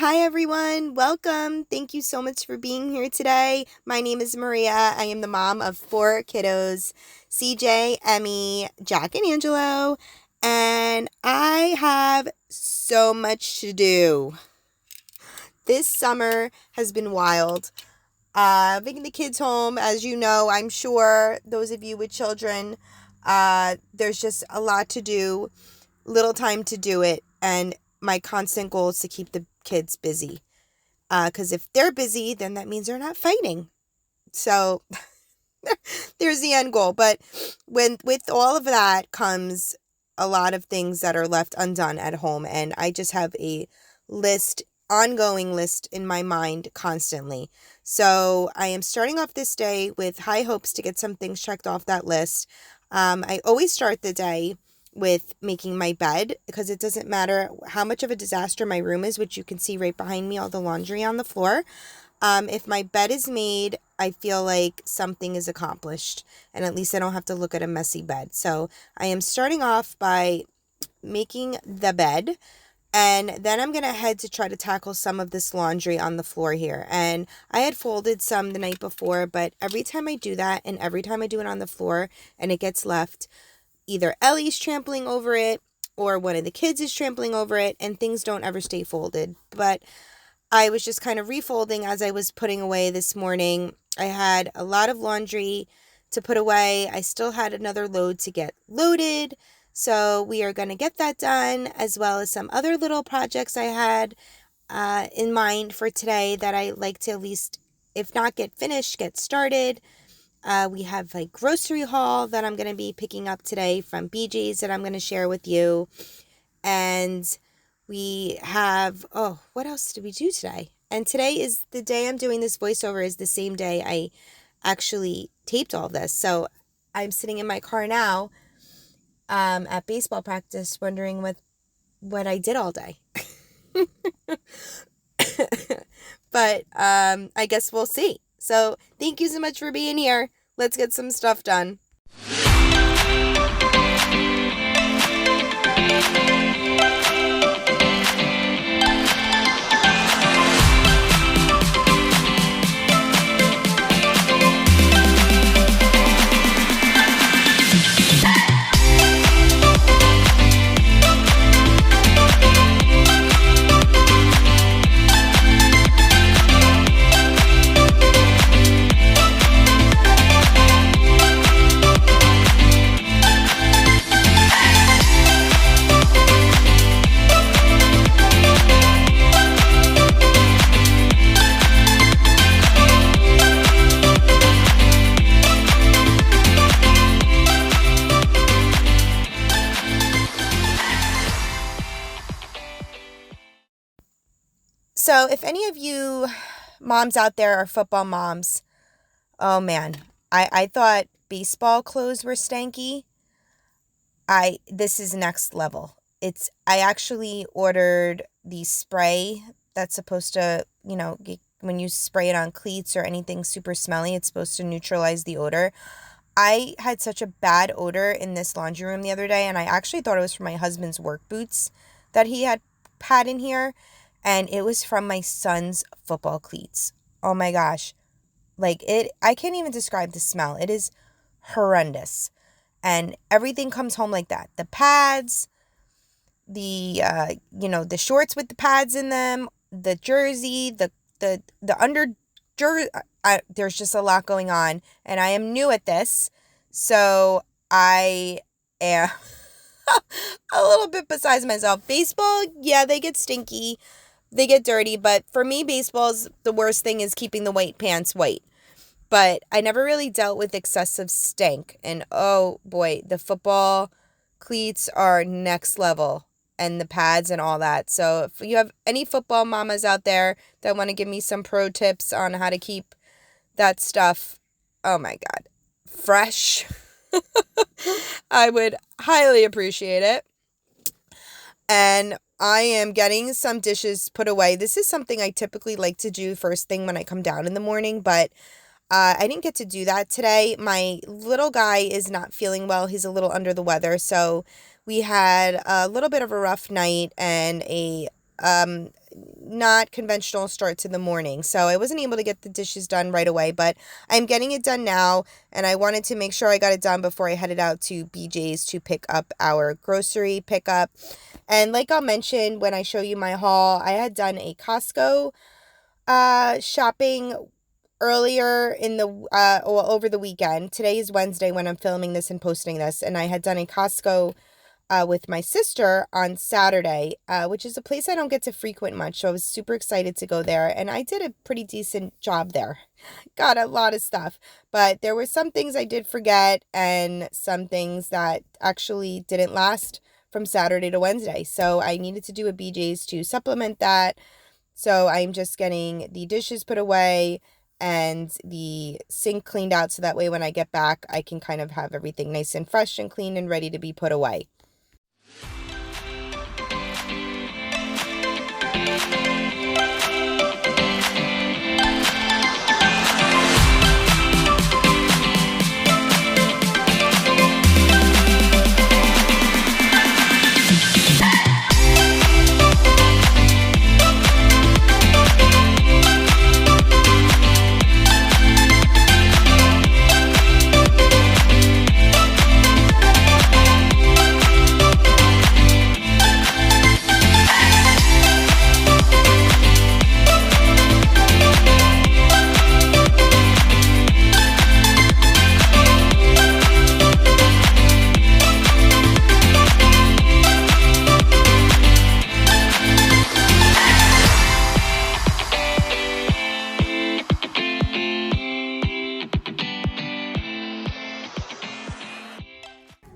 Hi, everyone. Welcome. Thank you so much for being here today. My name is Maria. I am the mom of 4 kiddos, CJ, Emmy, Jack, and Angelo. And I have so much to do. This summer has been wild. Bringing the kids home, as you know, I'm sure those of you with children, there's just a lot to do, little time to do it. And my constant goal is to keep the kids busy. Because if they're busy, then that means they're not fighting. So there's the end goal. But with all of that comes a lot of things that are left undone at home. And I just have a ongoing list in my mind constantly. So I am starting off this day with high hopes to get some things checked off that list. I always start the day with making my bed, because it doesn't matter how much of a disaster my room is, which you can see right behind me, all the laundry on the floor. If my bed is made, I feel like something is accomplished, and at least I don't have to look at a messy bed. So I am starting off by making the bed, and then I'm going to head to try to tackle some of this laundry on the floor here. And I had folded some the night before, but every time I do that, and every time I do it on the floor and it gets left, either Ellie's trampling over it or one of the kids is trampling over it, and things don't ever stay folded. But I was just kind of refolding as I was putting away this morning. I had a lot of laundry to put away. I still had another load to get loaded. So we are going to get that done, as well as some other little projects I had in mind for today that I like to, at least, if not get finished, get started. We have a grocery haul that I'm going to be picking up today from BJ's that I'm going to share with you. And we have, what else did we do today? And today is the day I'm doing this voiceover, is the same day I actually taped all this. So I'm sitting in my car now at baseball practice wondering what I did all day. But I guess we'll see. So thank you so much for being here. Let's get some stuff done. So if any of you moms out there are football moms, oh man, I thought baseball clothes were stanky. This is next level. I actually ordered the spray that's supposed to, when you spray it on cleats or anything super smelly, it's supposed to neutralize the odor. I had such a bad odor in this laundry room the other day, and I actually thought it was from my husband's work boots that he had in here. And it was from my son's football cleats. Oh my gosh. I can't even describe the smell. It is horrendous. And everything comes home like that. The pads, the shorts with the pads in them, the jersey, the under jersey. There's just a lot going on. And I am new at this. So I am a little bit besides myself. Baseball, yeah, they get stinky. They get dirty, but for me, baseball's the worst thing is keeping the white pants white. But I never really dealt with excessive stank. And oh boy, the football cleats are next level, and the pads and all that. So if you have any football mamas out there that want to give me some pro tips on how to keep that stuff, oh my God, fresh, I would highly appreciate it. And I am getting some dishes put away. This is something I typically like to do first thing when I come down in the morning, but I didn't get to do that today. My little guy is not feeling well. He's a little under the weather, so we had a little bit of a rough night and a not conventional start to the morning. So I wasn't able to get the dishes done right away, but I'm getting it done now. And I wanted to make sure I got it done before I headed out to BJ's to pick up our grocery pickup. And like I'll mention when I show you my haul, I had done a Costco shopping earlier in the over the weekend. Today is Wednesday when I'm filming this and posting this, and I had done a Costco with my sister on Saturday, which is a place I don't get to frequent much, so I was super excited to go there, and I did a pretty decent job there. Got a lot of stuff, but there were some things I did forget and some things that actually didn't last from Saturday to Wednesday, so I needed to do a BJ's to supplement that. So I'm just getting the dishes put away and the sink cleaned out so that way when I get back, I can kind of have everything nice and fresh and clean and ready to be put away.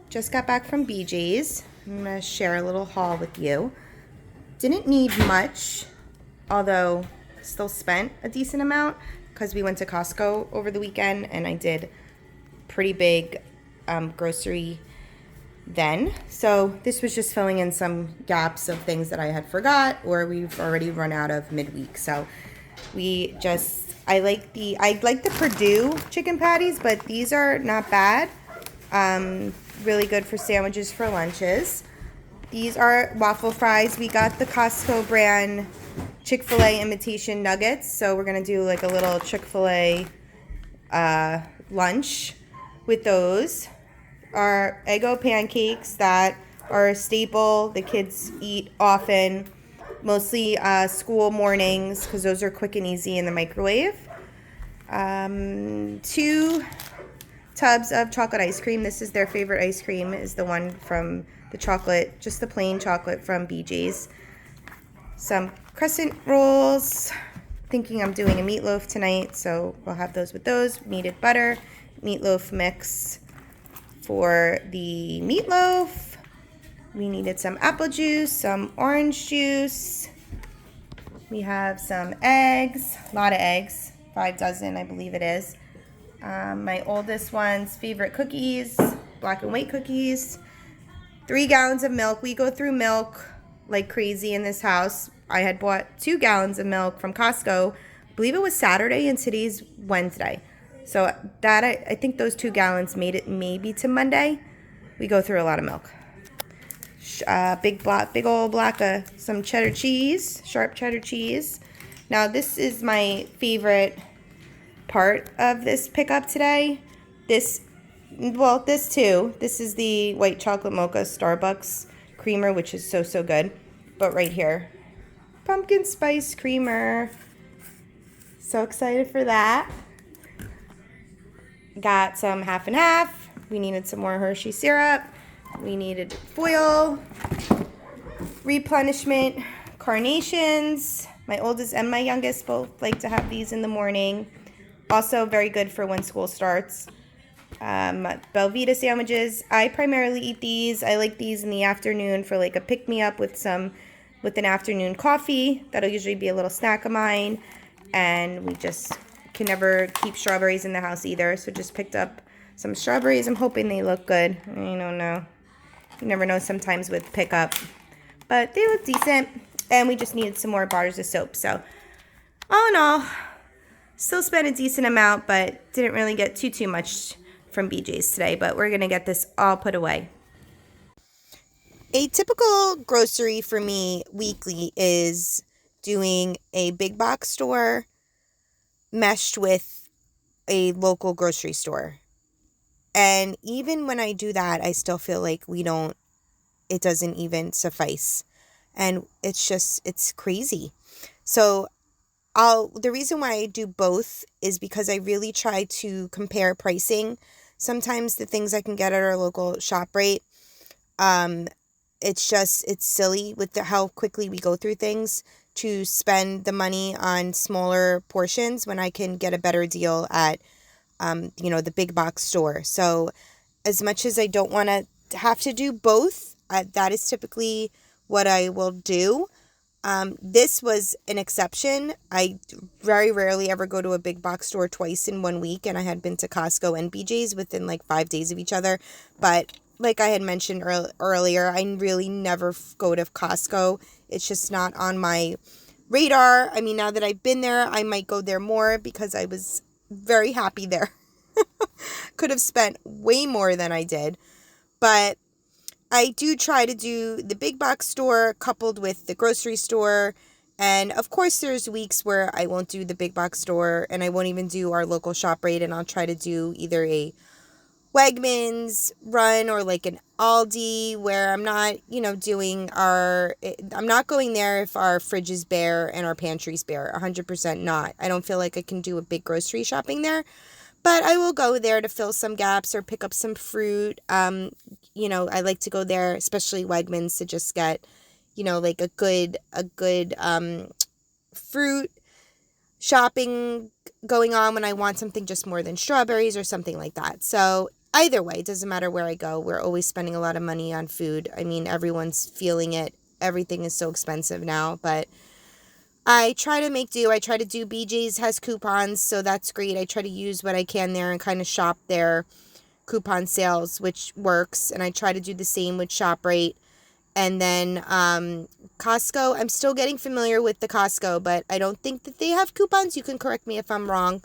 Just got back from BJ's. I'm going to share a little haul with you. Didn't need much, although still spent a decent amount because we went to Costco over the weekend and I did pretty big grocery then. So this was just filling in some gaps of things that I had forgot or we've already run out of midweek. So I like the Purdue chicken patties, but these are not bad. Really good for sandwiches for lunches. These are waffle fries. We got the Costco brand Chick-fil-A imitation nuggets. So we're going to do like a little Chick-fil-A lunch with those. Our Eggo pancakes that are a staple. The kids eat often, mostly school mornings because those are quick and easy in the microwave. 2 tubs of chocolate ice cream. This is their favorite ice cream, is the one from the chocolate, just the plain chocolate from BJ's. Some crescent rolls. Thinking I'm doing a meatloaf tonight, so we'll have those with those. Needed butter, meatloaf mix for the meatloaf. We needed some apple juice, some orange juice. We have some eggs, a lot of eggs, 5 dozen, I believe it is. My oldest one's favorite cookies, black and white cookies. 3 gallons of milk. We go through milk like crazy in this house. I had bought 2 gallons of milk from Costco. I believe it was Saturday and today's Wednesday. So that I think those 2 gallons made it maybe to Monday. We go through a lot of milk. Big old block of some cheddar cheese, sharp cheddar cheese. Now this is my favorite part of this pickup today. This too. This is the white chocolate mocha Starbucks creamer, which is so good. But right here, pumpkin spice creamer. So excited for that. Got some half and half. We needed some more Hershey syrup. We needed foil, replenishment, carnations. My oldest and my youngest both like to have these in the morning. Also very good for when school starts. Belvita sandwiches. I primarily eat these. I like these in the afternoon for like a pick-me-up with an afternoon coffee. That'll usually be a little snack of mine. And we just can never keep strawberries in the house either. So just picked up some strawberries. I'm hoping they look good. I don't know. You never know sometimes with pickup. But they look decent. And we just needed some more bars of soap. So all in all, still spent a decent amount, but didn't really get too much from BJ's today. But we're going to get this all put away. A typical grocery for me weekly is doing a big box store meshed with a local grocery store. And even when I do that, I still feel like it doesn't even suffice. And it's crazy. So the reason why I do both is because I really try to compare pricing. Sometimes the things I can get at our local ShopRite, it's silly with how quickly we go through things to spend the money on smaller portions when I can get a better deal at, the big box store. So as much as I don't want to have to do both, that is typically what I will do. This was an exception. I very rarely ever go to a big box store twice in 1 week, and I had been to Costco and BJ's within like 5 days of each other. But like I had mentioned earlier, I really never go to Costco. It's just not on my radar. I mean, now that I've been there, I might go there more because I was very happy there. Could have spent way more than I did. But I do try to do the big box store coupled with the grocery store. And of course, there's weeks where I won't do the big box store and I won't even do our local ShopRite, and I'll try to do either a Wegmans run or like an Aldi where I'm not, I'm not going there if our fridge is bare and our pantry's bare. 100% not. I don't feel like I can do a big grocery shopping there. But I will go there to fill some gaps or pick up some fruit. I like to go there, especially Wegmans, to just get, like a good fruit shopping going on when I want something just more than strawberries or something like that. So either way, it doesn't matter where I go. We're always spending a lot of money on food. I mean, everyone's feeling it. Everything is so expensive now, but I try to make do. I try to do BJ's has coupons, so that's great. I try to use what I can there and kind of shop their coupon sales, which works. And I try to do the same with ShopRite. And then Costco, I'm still getting familiar with the Costco, but I don't think that they have coupons. You can correct me if I'm wrong.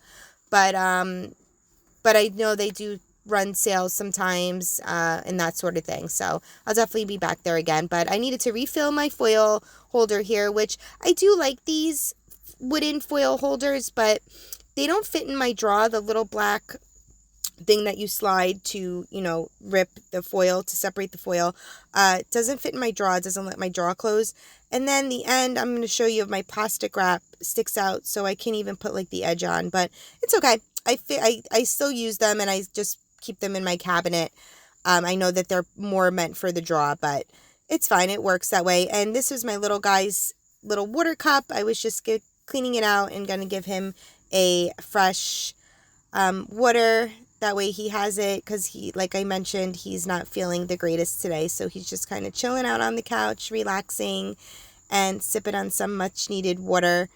But I know they do run sales sometimes and that sort of thing. So I'll definitely be back there again. But I needed to refill my foil holder here, which I do like these wooden foil holders, but they don't fit in my drawer, the little black thing that you slide to, rip the foil, to separate the foil. It doesn't fit in my drawer. It doesn't let my drawer close. And then the end, I'm going to show you, of my plastic wrap sticks out, so I can't even put like the edge on, but it's okay. I still use them, and I just keep them in my cabinet. I know that they're more meant for the drawer, but it's fine. It works that way. And this is my little guy's little water cup. I was just cleaning it out and going to give him a fresh water. That way he has it, because like I mentioned, he's not feeling the greatest today. So he's just kind of chilling out on the couch, relaxing, and sipping on some much needed water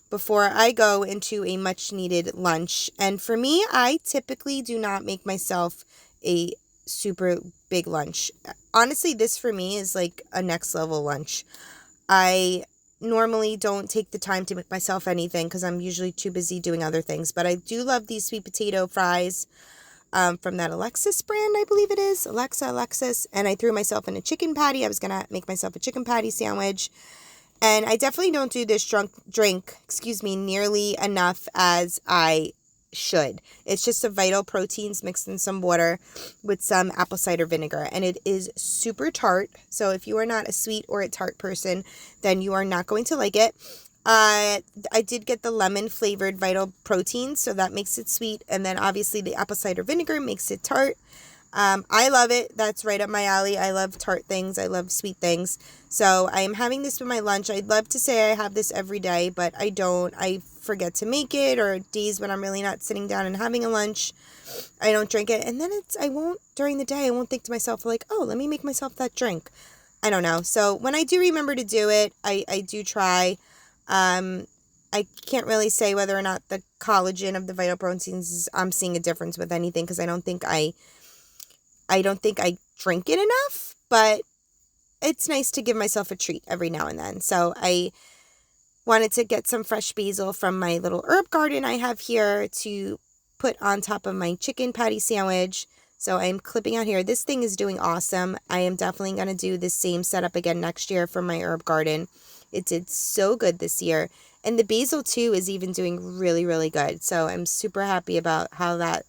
before I go into a much needed lunch. And for me, I typically do not make myself a super big lunch. Honestly, this for me is like a next level lunch. I normally don't take the time to make myself anything because I'm usually too busy doing other things. But I do love these sweet potato fries from that Alexis brand, I believe it is. Alexis. And I threw myself in a chicken patty. I was going to make myself a chicken patty sandwich. And I definitely don't do this drink, nearly enough as I should. It's just a Vital Proteins mixed in some water with some apple cider vinegar. And it is super tart. So if you are not a sweet or a tart person, then you are not going to like it. I did get the lemon flavored Vital Proteins, so that makes it sweet. And then obviously the apple cider vinegar makes it tart. I love it. That's right up my alley. I love tart things. I love sweet things. So I am having this for my lunch. I'd love to say I have this every day, but I don't. I forget to make it, or days when I'm really not sitting down and having a lunch, I don't drink it. And then during the day, I won't think to myself like, oh, let me make myself that drink. I don't know. So when I do remember to do it, I do try. I can't really say whether or not the collagen of the Vital Proteins I'm seeing a difference with anything, because I don't think I drink it enough, but it's nice to give myself a treat every now and then. So I wanted to get some fresh basil from my little herb garden I have here to put on top of my chicken patty sandwich. So I'm clipping out here. This thing is doing awesome. I am definitely going to do the same setup again next year for my herb garden. It did so good this year. And the basil too is even doing really, really good. So I'm super happy about how that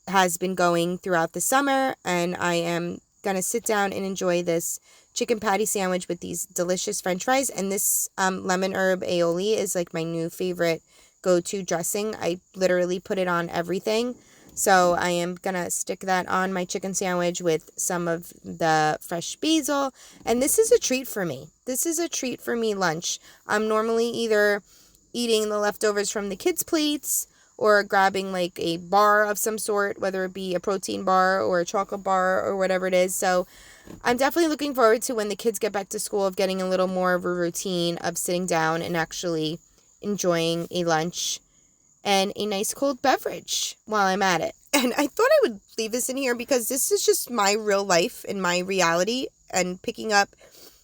has been going throughout the summer, and I am going to sit down and enjoy this chicken patty sandwich with these delicious french fries. And this lemon herb aioli is like my new favorite go-to dressing. I literally put it on everything. So I am going to stick that on my chicken sandwich with some of the fresh basil. And this is a treat for me. This is a treat for me lunch. I'm normally either eating the leftovers from the kids' plates or grabbing like a bar of some sort, whether it be a protein bar or a chocolate bar or whatever it is. So I'm definitely looking forward to when the kids get back to school of getting a little more of a routine of sitting down and actually enjoying a lunch and a nice cold beverage while I'm at it. And I thought I would leave this in here because this is just my real life and my reality, and picking up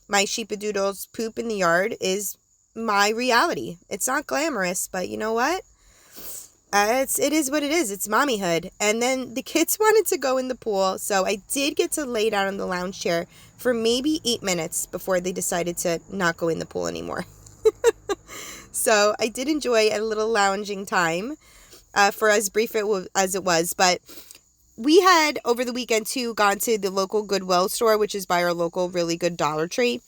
my sheepadoodle's poop in the yard is my reality. It's not glamorous, but you know what? It is what it is. It's mommyhood. And then the kids wanted to go in the pool, so I did get to lay down on the lounge chair for maybe 8 minutes before they decided to not go in the pool anymore. So I did enjoy a little lounging time for as brief as it was. But we had, over the weekend too, gone to the local Goodwill store, which is by our local really good Dollar Tree.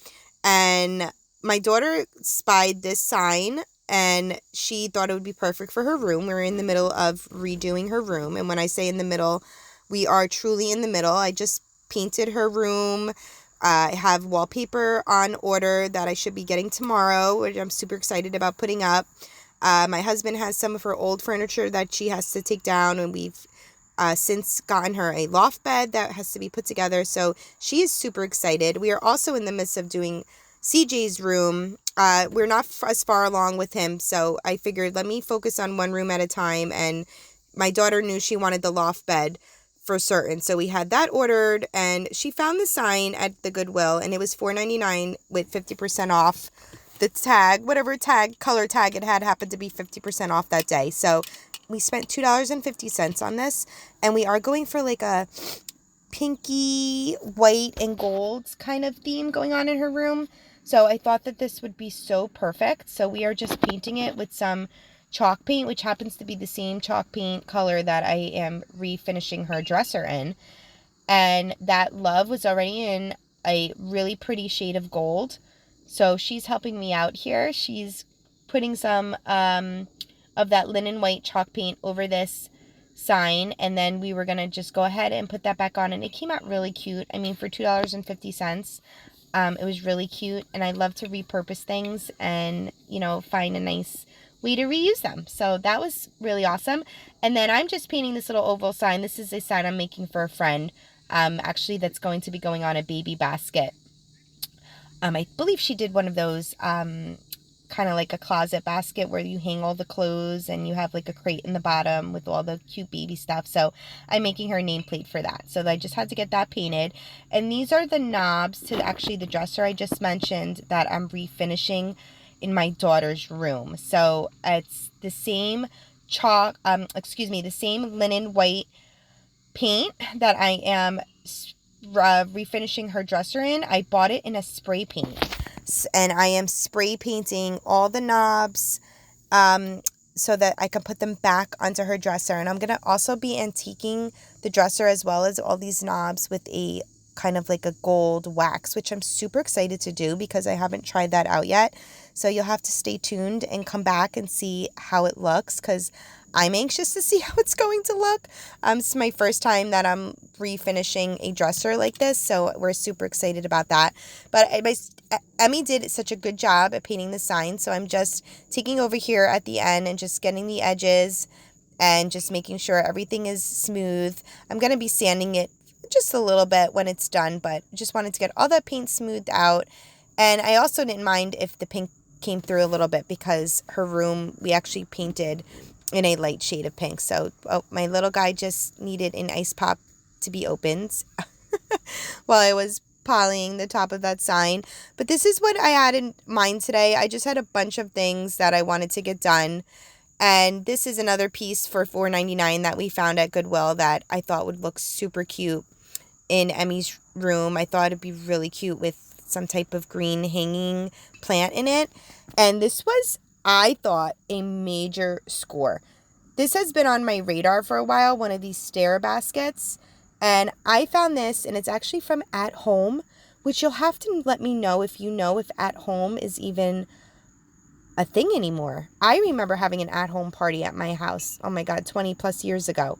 And my daughter spied this sign, and she thought it would be perfect for her room. We're in the middle of redoing her room. And when I say in the middle, we are truly in the middle. I just painted her room. I have wallpaper on order that I should be getting tomorrow, which I'm super excited about putting up. My husband has some of her old furniture that she has to take down, and we've since gotten her a loft bed that has to be put together. So she is super excited. We are also in the midst of doing CJ's room. We're not as far along with him, so I figured let me focus on one room at a time. And my daughter knew she wanted the loft bed for certain, so we had that ordered. And she found the sign at the Goodwill, and it was $4.99 with 50% off. The tag, whatever tag, color tag it had, happened to be 50% off that day. So we spent $2.50 on this, and we are going for like a pinky, white, and gold kind of theme going on in her room. So I thought that this would be so perfect. So we are just painting it with some chalk paint, which happens to be the same chalk paint color that I am refinishing her dresser in. And that love was already in a really pretty shade of gold. So she's helping me out here. She's putting some of that linen white chalk paint over this sign, and then we were going to just go ahead and put that back on, and it came out really cute. I mean, for $2.50, it was really cute, and I love to repurpose things and, you know, find a nice way to reuse them. So that was really awesome. And then I'm just painting this little oval sign. This is a sign I'm making for a friend, actually, that's going to be going on a baby basket. I believe she did one of those, kind of like a closet basket where you hang all the clothes and you have like a crate in the bottom with all the cute baby stuff. So I'm making her nameplate for that. So I just had to get that painted. And these are the knobs to actually the dresser I just mentioned that I'm refinishing in my daughter's room. So it's the same the same linen white paint that I am refinishing her dresser in. I bought it in a spray paint, and I am spray painting all the knobs so that I can put them back onto her dresser. And I'm going to also be antiquing the dresser as well as all these knobs with a kind of like a gold wax, which I'm super excited to do because I haven't tried that out yet. So you'll have to stay tuned and come back and see how it looks, because I'm anxious to see how it's going to look. It's my first time that I'm refinishing a dresser like this, so we're super excited about that. But Emmy did such a good job at painting the sign, so I'm just taking over here at the end and just getting the edges and just making sure everything is smooth. I'm going to be sanding it just a little bit when it's done, but just wanted to get all that paint smoothed out. And I also didn't mind if the pink came through a little bit, because her room we actually painted in a light shade of pink. So my little guy just needed an ice pop to be opened while I was polishing the top of that sign. But this is what I had in mind today. I just had a bunch of things that I wanted to get done. And this is another piece for $4.99 that we found at Goodwill that I thought would look super cute in Emmy's room. I thought it'd be really cute with some type of green hanging plant in it. And this was, I thought, a major score. This has been on my radar for a while, one of these stair baskets. And I found this, and it's actually from At Home, which you'll have to let me know if you know if At Home is even a thing anymore. I remember having an at-home party at my house, oh my God, 20 plus years ago.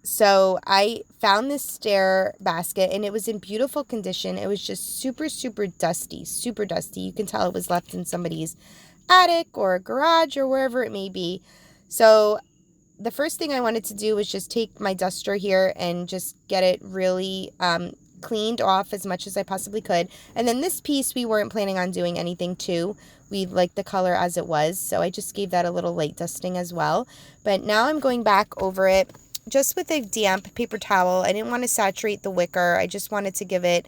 So I found this stair basket, and it was in beautiful condition. It was just super, super dusty, super dusty. You can tell it was left in somebody's attic or garage or wherever it may be. So the first thing I wanted to do was just take my duster here and just get it really cleaned off as much as I possibly could. And then this piece, we weren't planning on doing anything to. We liked the color as it was, so I just gave that a little light dusting as well. But now I'm going back over it just with a damp paper towel. I didn't want to saturate the wicker. I just wanted to give it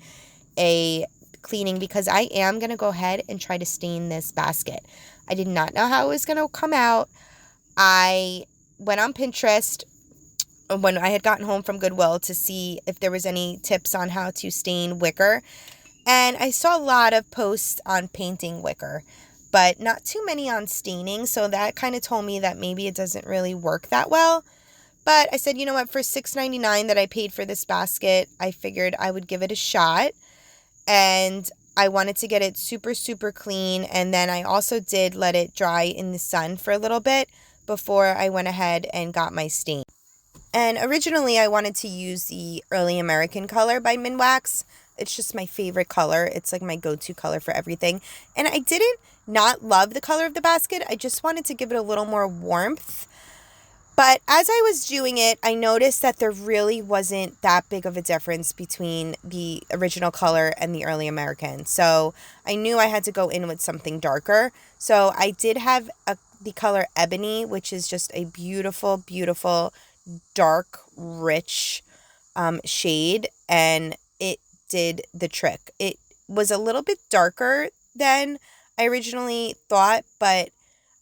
a cleaning because I am going to go ahead and try to stain this basket. I did not know how it was going to come out. I went on Pinterest when I had gotten home from Goodwill to see if there was any tips on how to stain wicker. And I saw a lot of posts on painting wicker, but not too many on staining. So that kind of told me that maybe it doesn't really work that well. But I said, you know what, for $6.99 that I paid for this basket, I figured I would give it a shot. And I wanted to get it super, super clean. And then I also did let it dry in the sun for a little bit before I went ahead and got my stain. And originally I wanted to use the Early American color by Minwax. It's just my favorite color. It's like my go-to color for everything. And I didn't not love the color of the basket. I just wanted to give it a little more warmth. But as I was doing it, I noticed that there really wasn't that big of a difference between the original color and the Early American. So I knew I had to go in with something darker. So I did have the color Ebony, which is just a beautiful, beautiful, dark, rich shade. And it did the trick. It was a little bit darker than I originally thought, but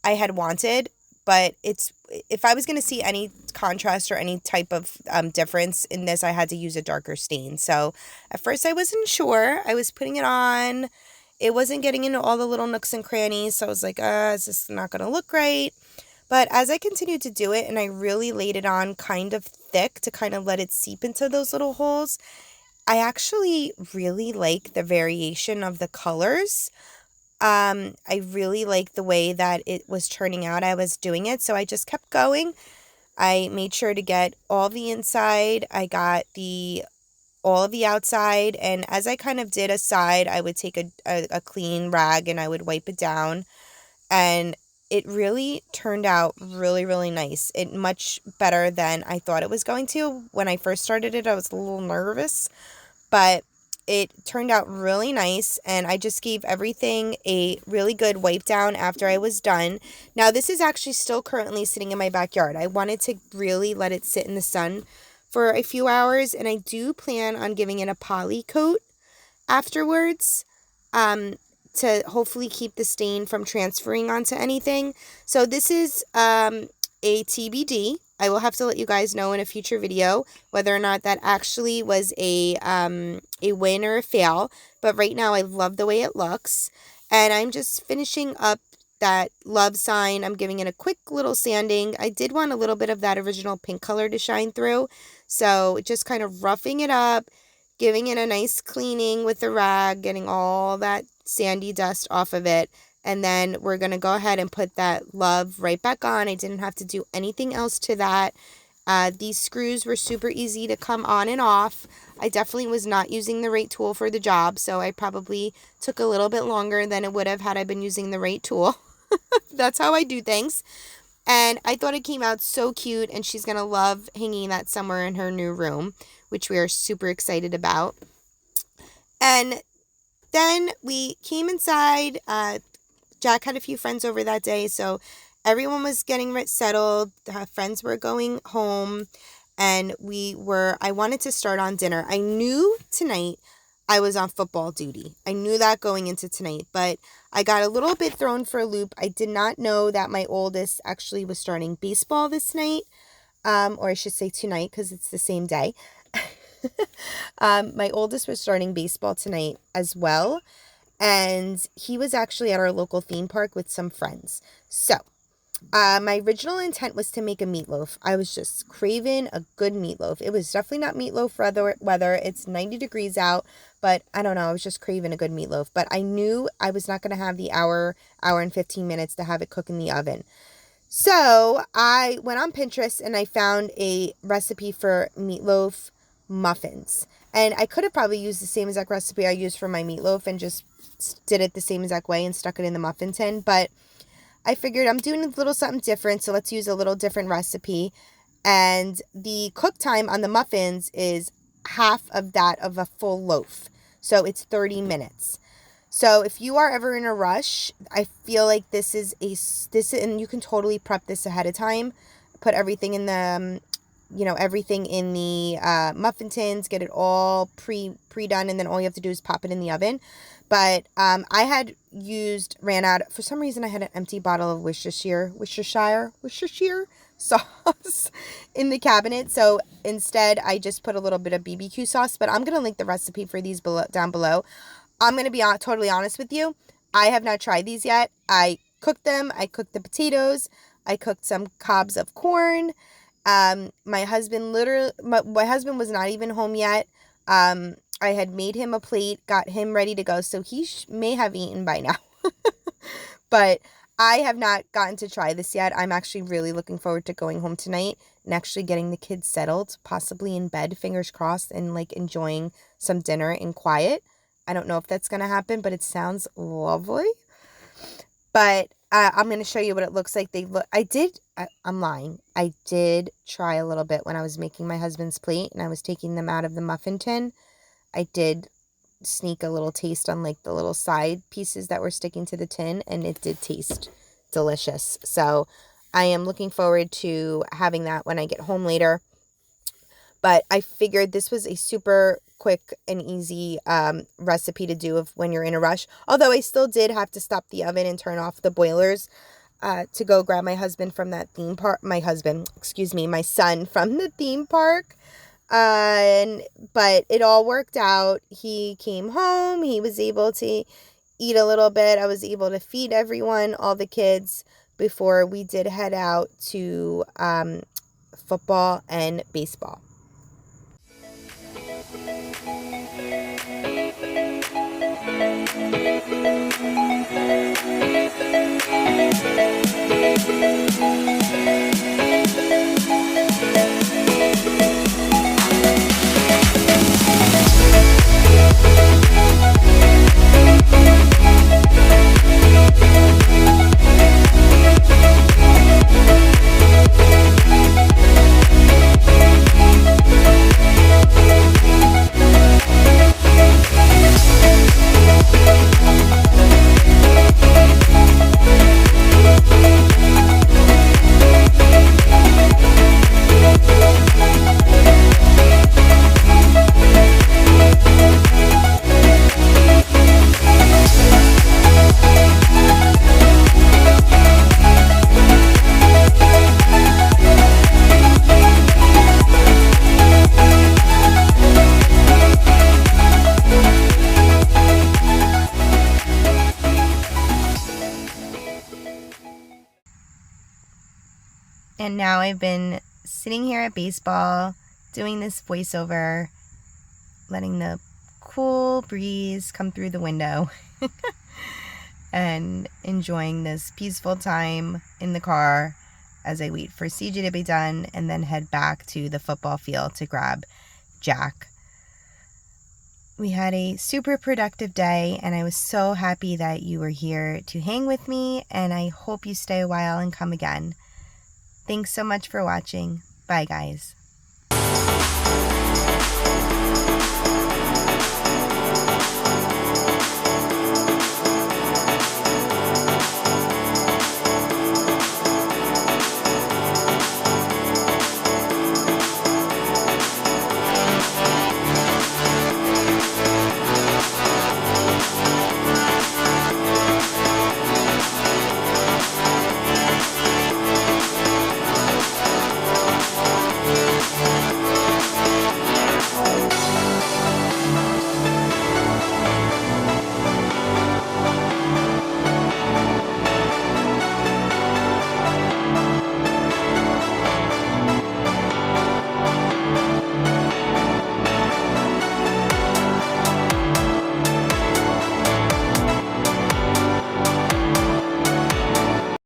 I had wanted. But if I was going to see any contrast or any type of difference in this, I had to use a darker stain. So at first I wasn't sure. I was putting it on. It wasn't getting into all the little nooks and crannies. So I was like, is this not going to look right? But as I continued to do it, and I really laid it on kind of thick to kind of let it seep into those little holes, I actually really like the variation of the colors. I really liked the way that it was turning out. I was doing it, so I just kept going. I made sure to get all the inside. I got all of the outside, and as I kind of did a side, I would take a clean rag and I would wipe it down, and it really turned out really, really nice. It much better than I thought it was going to. When I first started it, I was a little nervous, but it turned out really nice, and I just gave everything a really good wipe down after I was done. Now, this is actually still currently sitting in my backyard. I wanted to really let it sit in the sun for a few hours, and I do plan on giving it a poly coat afterwards to hopefully keep the stain from transferring onto anything. So this is a TBD. I will have to let you guys know in a future video whether or not that actually was a win or a fail. But right now I love the way it looks. And I'm just finishing up that love sign. I'm giving it a quick little sanding. I did want a little bit of that original pink color to shine through. So just kind of roughing it up, giving it a nice cleaning with the rag, getting all that sandy dust off of it. And then we're going to go ahead and put that love right back on. I didn't have to do anything else to that. These screws were super easy to come on and off. I definitely was not using the right tool for the job, so I probably took a little bit longer than it would have had I been using the right tool. That's how I do things. And I thought it came out so cute, and she's going to love hanging that somewhere in her new room, which we are super excited about. And then we came inside. Jack had a few friends over that day, so everyone was getting settled. Her friends were going home, and I wanted to start on dinner. I knew tonight I was on football duty. I knew that going into tonight, but I got a little bit thrown for a loop. I did not know that my oldest actually was starting baseball this night, or I should say tonight because it's the same day. My oldest was starting baseball tonight as well, and he was actually at our local theme park with some friends. So, my original intent was to make a meatloaf. I was just craving a good meatloaf. It was definitely not meatloaf weather. It's 90 degrees out, but I don't know. I was just craving a good meatloaf. But I knew I was not going to have the hour and 15 minutes to have it cook in the oven. So I went on Pinterest and I found a recipe for meatloaf muffins. And I could have probably used the same exact recipe I used for my meatloaf and just did it the same exact way and stuck it in the muffin tin. But I figured I'm doing a little something different, so let's use a little different recipe. And the cook time on the muffins is half of that of a full loaf. So it's 30 minutes. So if you are ever in a rush, I feel like this, and you can totally prep this ahead of time. Put everything in the, everything in the muffin tins, get it all pre-done, and then all you have to do is pop it in the oven. But I had ran out, for some reason I had an empty bottle of Worcestershire sauce in the cabinet. So instead I just put a little bit of BBQ sauce, but I'm going to link the recipe for these down below. I'm going to be totally honest with you. I have not tried these yet. I cooked them. I cooked the potatoes. I cooked some cobs of corn. My husband was not even home yet. I had made him a plate, got him ready to go. So he may have eaten by now. But I have not gotten to try this yet. I'm actually really looking forward to going home tonight and actually getting the kids settled, possibly in bed, fingers crossed, and like enjoying some dinner in quiet. I don't know if that's going to happen, but it sounds lovely. But I'm going to show you what it looks like. I'm lying. I did try a little bit when I was making my husband's plate and I was taking them out of the muffin tin. I did sneak a little taste on like the little side pieces that were sticking to the tin, and it did taste delicious. So I am looking forward to having that when I get home later. But I figured this was a super quick and easy recipe to do when you're in a rush. Although I still did have to stop the oven and turn off the boilers to go grab my husband from that theme park. My son from the theme park. But it all worked out. He came home. He was able to eat a little bit. I was able to feed everyone, all the kids, before we did head out to football and baseball. And now I've been sitting here at baseball, doing this voiceover, letting the cool breeze come through the window and enjoying this peaceful time in the car as I wait for CJ to be done and then head back to the football field to grab Jack. We had a super productive day, and I was so happy that you were here to hang with me, and I hope you stay a while and come again. Thanks so much for watching. Bye, guys.